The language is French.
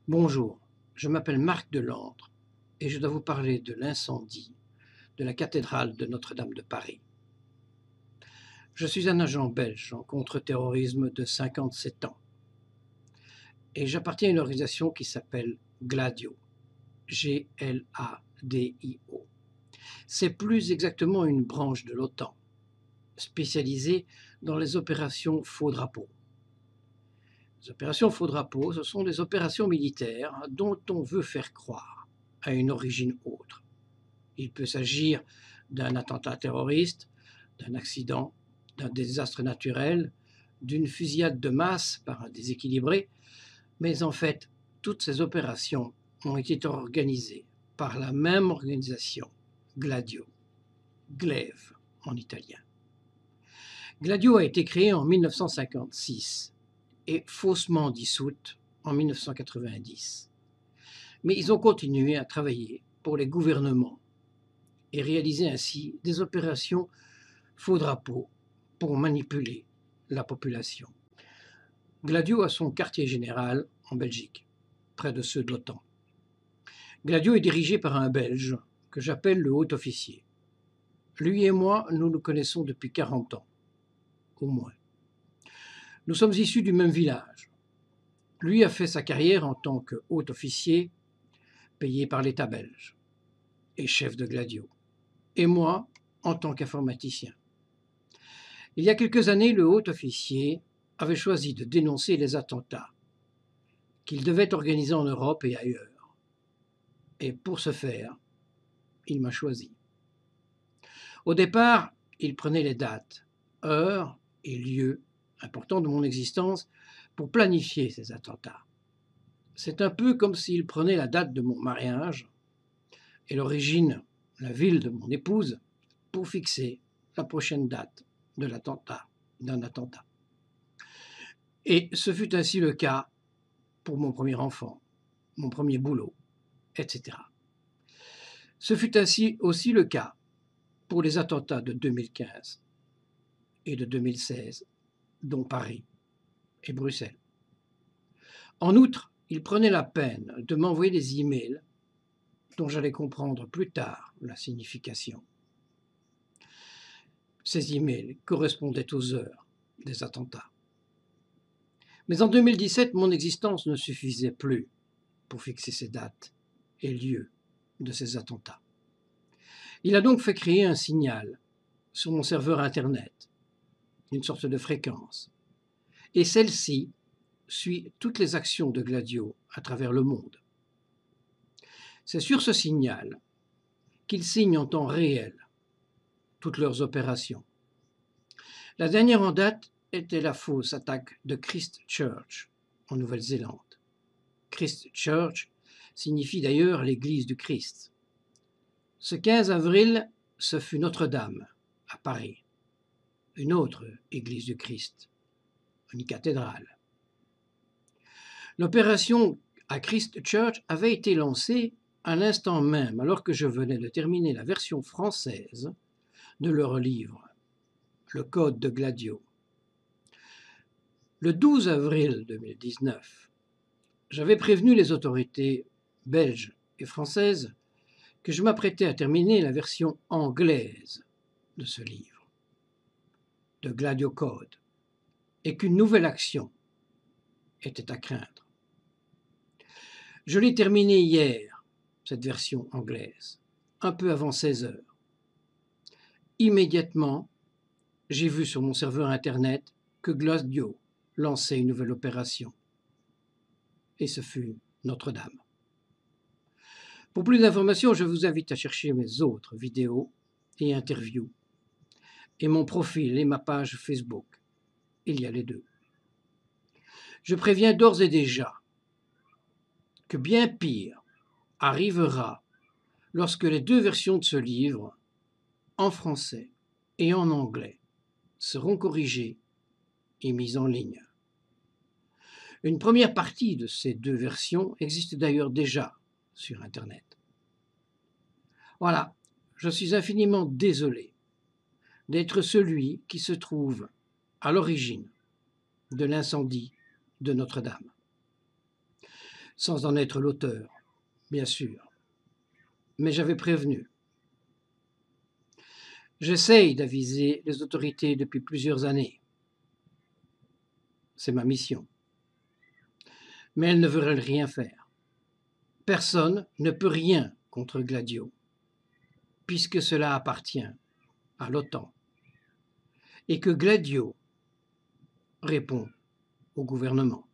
Bonjour, je m'appelle Marc Delandre et je dois vous parler de l'incendie de la cathédrale de Notre-Dame de Paris. Je suis un agent belge en contre-terrorisme de 57 ans et j'appartiens à une organisation qui s'appelle Gladio, G-L-A-D-I-O. C'est plus exactement une branche de l'OTAN, spécialisée dans les opérations faux drapeau. Les opérations faux drapeau, ce sont des opérations militaires dont on veut faire croire à une origine autre. Il peut s'agir d'un attentat terroriste, d'un accident, d'un désastre naturel, d'une fusillade de masse par un déséquilibré, mais en fait, toutes ces opérations ont été organisées par la même organisation, Gladio, Glaive en italien. Gladio a été créée en 1956 et faussement dissoute en 1990. Mais ils ont continué à travailler pour les gouvernements et réaliser ainsi des opérations faux drapeau pour manipuler la population. Gladio a son quartier général en Belgique, près de ceux de l'OTAN. Gladio est dirigé par un Belge que j'appelle le haut officier. Lui et moi, nous nous connaissons depuis 40 ans, au moins. Nous sommes issus du même village. Lui a fait sa carrière en tant que haut officier, payé par l'État belge, et chef de Gladio. Et moi, en tant qu'informaticien. Il y a quelques années, le haut officier avait choisi de dénoncer les attentats qu'il devait organiser en Europe et ailleurs. Et pour ce faire, il m'a choisi. Au départ, il prenait les dates, heures et lieux importants de mon existence pour planifier ces attentats. C'est un peu comme s'il prenait la date de mon mariage et l'origine, la ville de mon épouse, pour fixer la prochaine date de l'attentat, d'un attentat. Et ce fut ainsi le cas pour mon premier enfant, mon premier boulot, etc. Ce fut ainsi aussi le cas pour les attentats de 2015 et de 2016, dont Paris et Bruxelles. En outre, il prenait la peine de m'envoyer des emails dont j'allais comprendre plus tard la signification. Ces emails correspondaient aux heures des attentats. Mais en 2017, mon existence ne suffisait plus pour fixer ces dates et lieux de ces attentats. Il a donc fait créer un signal sur mon serveur Internet, une sorte de fréquence, et celle-ci suit toutes les actions de Gladio à travers le monde. C'est sur ce signal qu'ils signent en temps réel toutes leurs opérations. La dernière en date était la fausse attaque de Christchurch, en Nouvelle-Zélande. Christchurch signifie d'ailleurs l'église du Christ. Ce 15 avril, ce fut Notre-Dame, à Paris, une autre église du Christ, une cathédrale. L'opération à Christchurch avait été lancée à l'instant même, alors que je venais de terminer la version française de leur livre, Le Code de Gladio. Le 12 avril 2019, j'avais prévenu les autorités belges et françaises que je m'apprêtais à terminer la version anglaise de ce livre, de Gladio Code, et qu'une nouvelle action était à craindre. Je l'ai terminée hier, cette version anglaise, un peu avant 16 heures. Immédiatement, j'ai vu sur mon serveur Internet que Gladio lançait une nouvelle opération. Et ce fut Notre-Dame. Pour plus d'informations, je vous invite à chercher mes autres vidéos et interviews, et mon profil et ma page Facebook. Il y a les deux. Je préviens d'ores et déjà que bien pire arrivera lorsque les deux versions de ce livre, en français et en anglais, seront corrigées et mises en ligne. Une première partie de ces deux versions existe d'ailleurs déjà sur Internet. Voilà, je suis infiniment désolé d'être celui qui se trouve à l'origine de l'incendie de Notre-Dame. sans en être l'auteur, bien sûr. Mais j'avais prévenu. J'essaye d'aviser les autorités depuis plusieurs années. C'est ma mission. Mais elles ne veulent rien faire. Personne ne peut rien contre Gladio, puisque cela appartient à l'OTAN, et que Gladio répond au gouvernement.